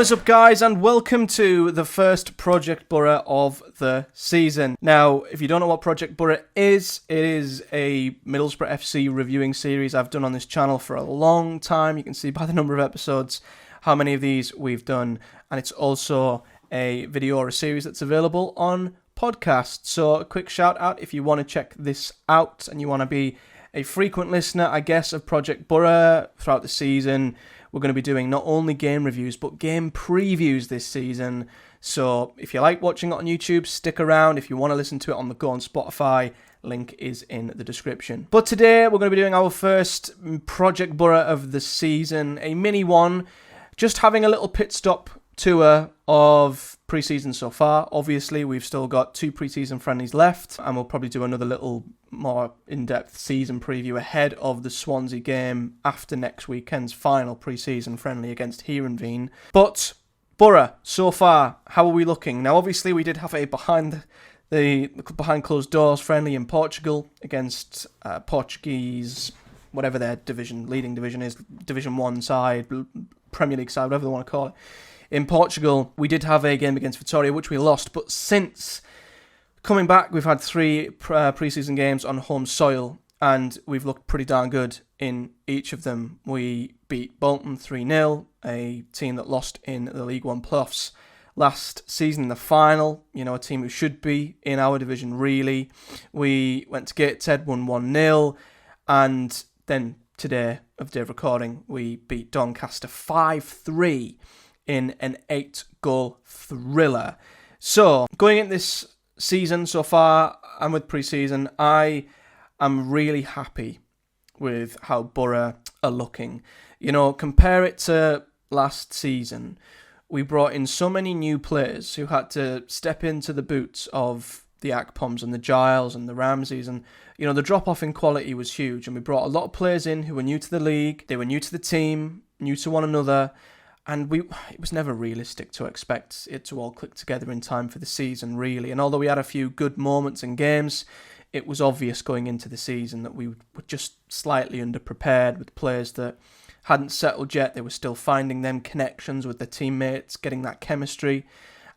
What is up, guys, and welcome to the first Project Boro of the season. Now, if you don't know what Project Boro is, it is a Middlesbrough FC reviewing series I've done on this channel for a long time. You can see by the number of episodes how many of these we've done, and it's also a video or a series that's available on podcast. So a quick shout out if you want to check this out and you want to be a frequent listener, I guess, of Project Boro throughout the season. We're going to be doing not only game reviews, but game previews this season. So if you like watching it on YouTube, stick around. If you want to listen to it on the go on Spotify, link is in the description. But today we're going to be doing our first Project Boro of the season, a mini one, just having a little pit stop tour of pre-season so far. Obviously, we've still got 2 pre-season friendlies left, and we'll probably do another little more in-depth season preview ahead of the Swansea game after next weekend's final pre-season friendly against Heerenveen. But Boro, so far, how are we looking? Now, obviously, we did have a behind closed doors friendly in Portugal against Portuguese, whatever their leading division is, Division 1 side, Premier League side, whatever they want to call it. In Portugal, we did have a game against Vitória, which we lost, but since coming back, we've had 3 pre-season games on home soil, and we've looked pretty darn good in each of them. We beat Bolton 3-0, a team that lost in the League One playoffs last season in the final, a team who should be in our division, really. We went to Gateshead, won 1-0, and then today, of day of recording, we beat Doncaster 5-3. In an 8-goal thriller. So, going into this season so far, and with pre-season, I am really happy with how Boro are looking. Compare it to last season. We brought in so many new players who had to step into the boots of the Akpoms and the Giles and the Ramseys, and the drop-off in quality was huge, and we brought a lot of players in who were new to the league, they were new to the team, new to one another, and it was never realistic to expect it to all click together in time for the season, really. And although we had a few good moments in games, it was obvious going into the season that we were just slightly underprepared with players that hadn't settled yet. They were still finding them connections with their teammates, getting that chemistry.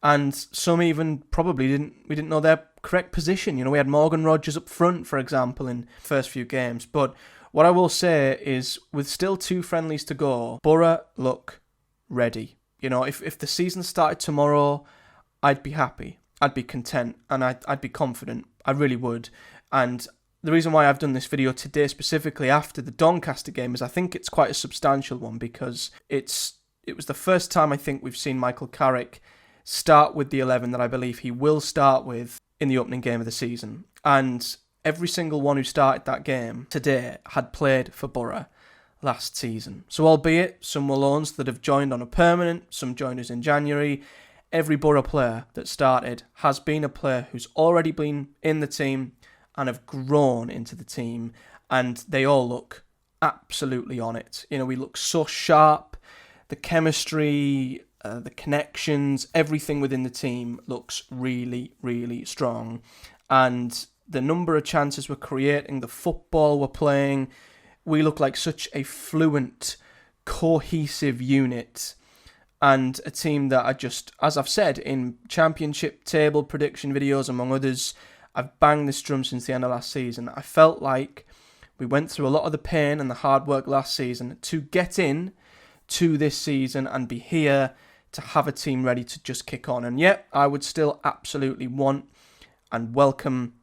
And some even probably didn't know their correct position. We had Morgan Rogers up front, for example, in the first few games. But what I will say is, with still 2 friendlies to go, Boro look ready. If the season started tomorrow, I'd be happy, I'd be content, and I'd be confident. I really would. And the reason why I've done this video today specifically after the Doncaster game is I think it's quite a substantial one, because it was the first time I think we've seen Michael Carrick start with the 11 that I believe he will start with in the opening game of the season. And every single one who started that game today had played for Boro last season. So albeit some were loans that have joined on a permanent, some joined us in January, every Boro player that started has been a player who's already been in the team and have grown into the team, and they all look absolutely on it. We look so sharp, the chemistry, the connections, everything within the team looks really, really strong, and the number of chances we're creating, the football we're playing, we look like such a fluent, cohesive unit, and a team that as I've said in championship table prediction videos, among others, I've banged this drum since the end of last season. I felt like we went through a lot of the pain and the hard work last season to get in to this season and be here to have a team ready to just kick on. And yet, I would still absolutely want and welcome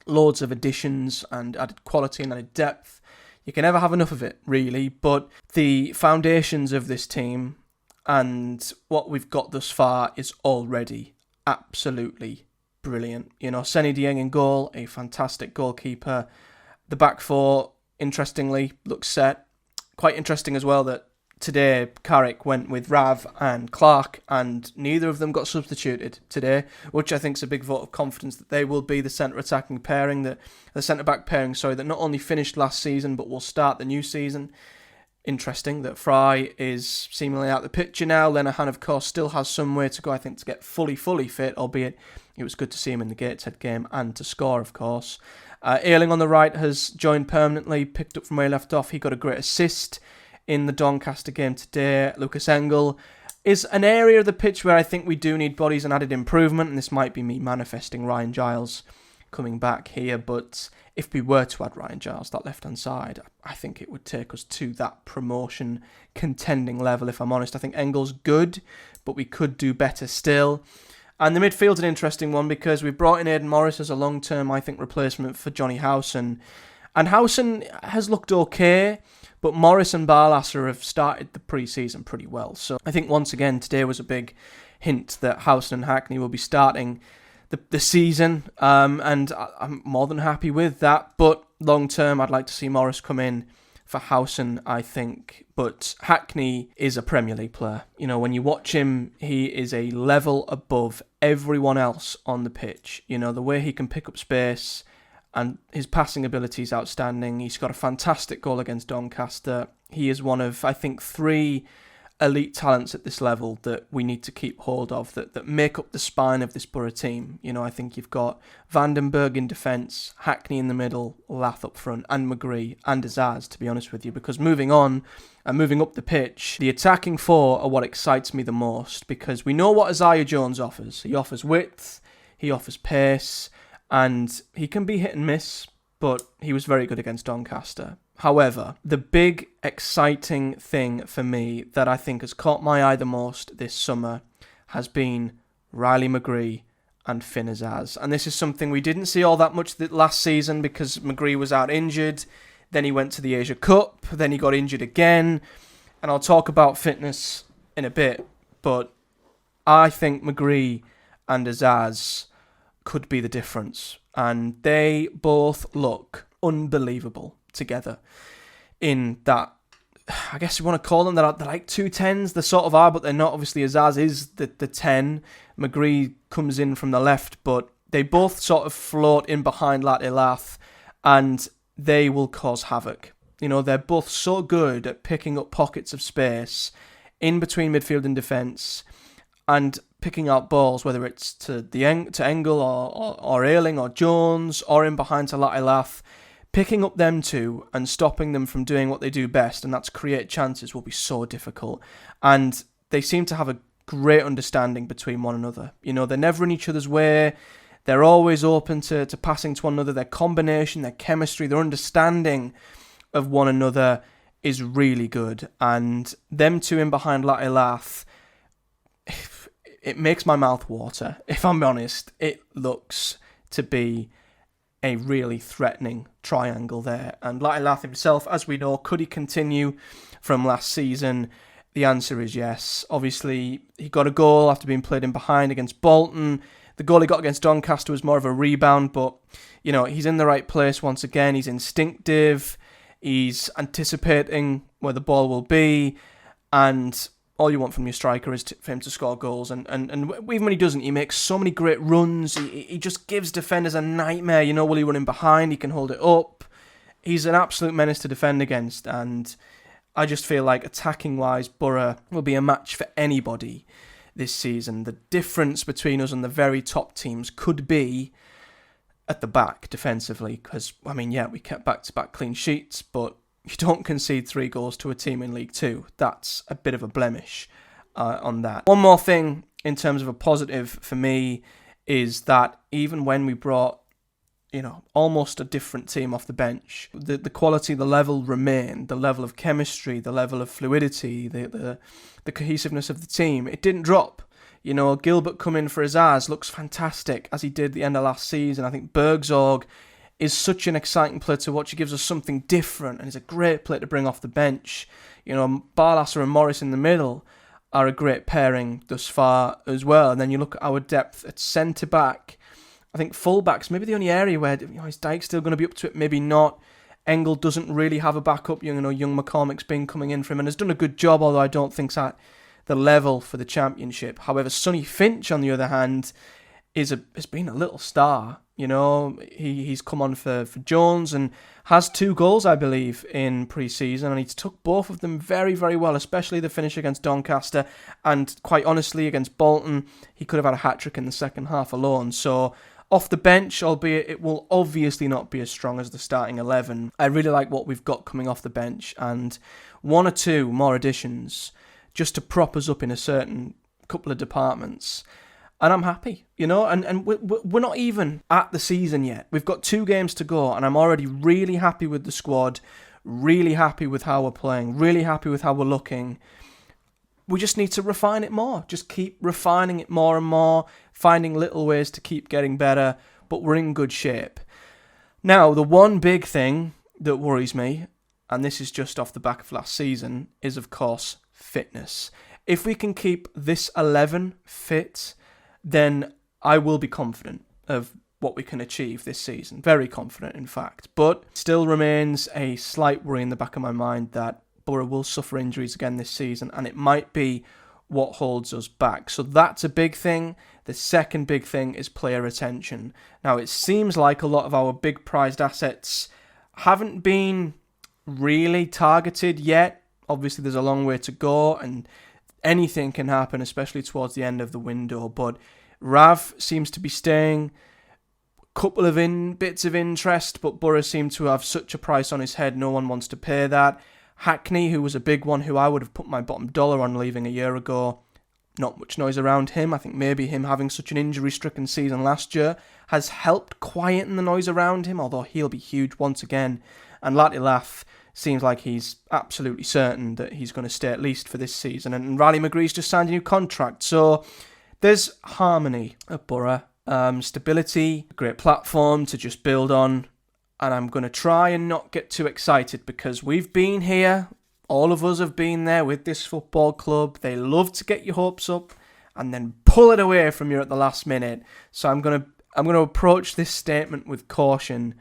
loads of additions and added quality and added depth. You can never have enough of it, really, but the foundations of this team and what we've got thus far is already absolutely brilliant. Seny Dieng in goal, a fantastic goalkeeper. The back 4, interestingly, looks set. Quite interesting as well that today Carrick went with Rav and Clark, and neither of them got substituted today, which I think is a big vote of confidence that they will be the centre-attacking pairing, the centre-back pairing, that not only finished last season but will start the new season. Interesting that Fry is seemingly out the picture now. Lenihan, of course, still has some way to go, I think, to get fully fit, albeit it was good to see him in the Gateshead game and to score, of course. Ayling on the right has joined permanently, picked up from where he left off. He got a great assist in the Doncaster game today. Lucas Engel is an area of the pitch where I think we do need bodies and added improvement, and this might be me manifesting Ryan Giles coming back here, but if we were to add Ryan Giles, that left-hand side, I think it would take us to that promotion contending level, if I'm honest. I think Engel's good, but we could do better still. And the midfield's an interesting one because we've brought in Aidan Morris as a long-term, I think, replacement for Johnny Howson. And Howson has looked okay, but Morris and Barlasser have started the pre-season pretty well. So I think once again today was a big hint that Howson and Hackney will be starting the season, and I'm more than happy with that. But long term, I'd like to see Morris come in for Howson, I think. But Hackney is a Premier League player. You know, when you watch him, he is a level above everyone else on the pitch. You know, the way he can pick up space, and his passing ability is outstanding. He's got a fantastic goal against Doncaster. He is one of, I think, 3 elite talents at this level that we need to keep hold of, that make up the spine of this Boro team. You know, I think you've got Vandenberg in defence, Hackney in the middle, Lath up front, and McGree and Azaz, to be honest with you, because moving on and moving up the pitch, the attacking 4 are what excites me the most, because we know what Isaiah Jones offers. He offers width, he offers pace, and he can be hit and miss, but he was very good against Doncaster. However, the big exciting thing for me that I think has caught my eye the most this summer has been Riley McGree and Finn Azaz. And this is something we didn't see all that much last season because McGree was out injured. Then he went to the Asia Cup. Then he got injured again. And I'll talk about fitness in a bit. But I think McGree and Azaz could be the difference. And they both look unbelievable together in that, I guess you want to call them, they're like 2 10s, they sort of are, but they're not. Obviously Azaz is the 10, McGree comes in from the left, but they both sort of float in behind Lath, and they will cause havoc. You know, they're both so good at picking up pockets of space in between midfield and defence, and picking out balls, whether it's to Engel or Ayling or Jones, or in behind to Lath. Picking up them two and stopping them from doing what they do best, and that's create chances, will be so difficult. And they seem to have a great understanding between one another. You know, they're never in each other's way. They're always open to passing to one another. Their combination, their chemistry, their understanding of one another is really good. And them two in behind Lath, it makes my mouth water. If I'm honest, it looks to be a really threatening triangle there. And Lath himself, as we know, could he continue from last season? The answer is yes. Obviously, he got a goal after being played in behind against Bolton. The goal he got against Doncaster was more of a rebound, but, you know, he's in the right place once again. He's instinctive. He's anticipating where the ball will be. And all you want from your striker is for him to score goals. And even when he doesn't, he makes so many great runs. He just gives defenders a nightmare. You know, will he run in behind? He can hold it up. He's an absolute menace to defend against. And I just feel like attacking-wise, Boro will be a match for anybody this season. The difference between us and the very top teams could be at the back defensively. Because, I mean, yeah, we kept back-to-back clean sheets, but you don't concede 3 goals to a team in League 2. That's a bit of a blemish on that. One more thing in terms of a positive for me is that even when we brought, you know, almost a different team off the bench, the quality, the level remained, the level of chemistry, the level of fluidity, the cohesiveness of the team. It didn't drop. You know, Gilbert coming for Azaz looks fantastic, as he did the end of last season. I think Bergzorg is such an exciting player to watch. He gives us something different, and he's a great player to bring off the bench. You know, Barlasser and Morris in the middle are a great pairing thus far as well. And then you look at our depth at centre-back. I think full-back's maybe the only area where, you know, is Dyke still going to be up to it? Maybe not. Engel doesn't really have a backup. You know, young McCormick's been coming in for him and has done a good job, although I don't think it's at the level for the Championship. However, Sonny Finch, on the other hand, has been a little star. You know, he's come on for Jones and has 2 goals, I believe, in pre-season, and he's took both of them very, very well, especially the finish against Doncaster, and quite honestly, against Bolton, he could have had a hat-trick in the second half alone. So, off the bench, albeit it will obviously not be as strong as the starting 11, I really like what we've got coming off the bench, and 1 or 2 more additions just to prop us up in a certain couple of departments. And I'm happy, and we're not even at the season yet. We've got 2 games to go, and I'm already really happy with the squad, really happy with how we're playing, really happy with how we're looking. We just need to refine it more. Just keep refining it more and more, finding little ways to keep getting better, but we're in good shape. Now, the one big thing that worries me, and this is just off the back of last season, is of course fitness. If we can keep this 11 fit, then I will be confident of what we can achieve this season. Very confident, in fact. But still remains a slight worry in the back of my mind that Boro will suffer injuries again this season, and it might be what holds us back. So that's a big thing. The second big thing is player retention. Now, it seems like a lot of our big prized assets haven't been really targeted yet. Obviously, there's a long way to go, and anything can happen, especially towards the end of the window. But Rav seems to be staying. Couple of bits of interest, but Boro seem to have such a price on his head, no one wants to pay that. Hackney, who was a big one, who I would have put my bottom dollar on leaving a year ago. Not much noise around him. I think maybe him having such an injury-stricken season last year has helped quieten the noise around him, although he'll be huge once again. And Latilaf seems like he's absolutely certain that he's going to stay at least for this season. And Riley McGree's just signed a new contract. So there's harmony at Boro. Stability, a great platform to just build on. And I'm going to try and not get too excited because we've been here. All of us have been there with this football club. They love to get your hopes up and then pull it away from you at the last minute. So I'm going to approach this statement with caution,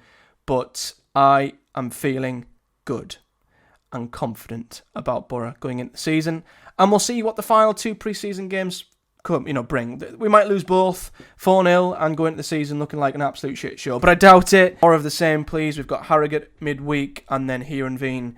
but I am feeling good and confident about Boro going into the season. And we'll see what the final 2 pre-season games bring. We might lose both 4-0 and go into the season looking like an absolute shit show, but I doubt it. More of the same, please. We've got Harrogate midweek and then Heerenveen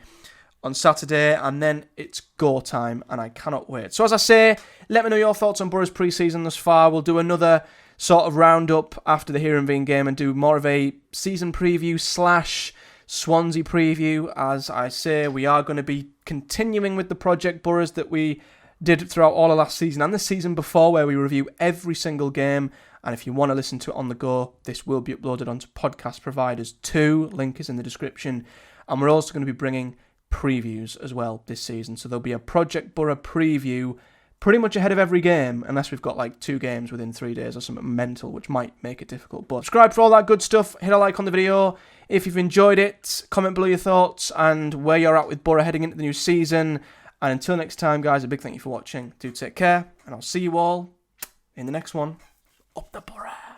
on Saturday, and then it's go time, and I cannot wait. So as I say, let me know your thoughts on Boro's pre-season thus far. We'll do another sort of roundup after the Heerenveen game and do more of a season preview / Swansea preview. As I say, we are going to be continuing with the Project Boros that we did throughout all of last season and the season before, where we review every single game. And if you want to listen to it on the go, this will be uploaded onto podcast providers too. Link is in the description. And we're also going to be bringing previews as well this season. So there'll be a Project Boro preview pretty much ahead of every game, unless we've got like 2 games within 3 days or something mental, which might make it difficult. But subscribe for all that good stuff. Hit a like on the video if you've enjoyed it. Comment below your thoughts and where you're at with Boro heading into the new season. And until next time, guys, a big thank you for watching. Do take care, and I'll see you all in the next one. Up the Boro!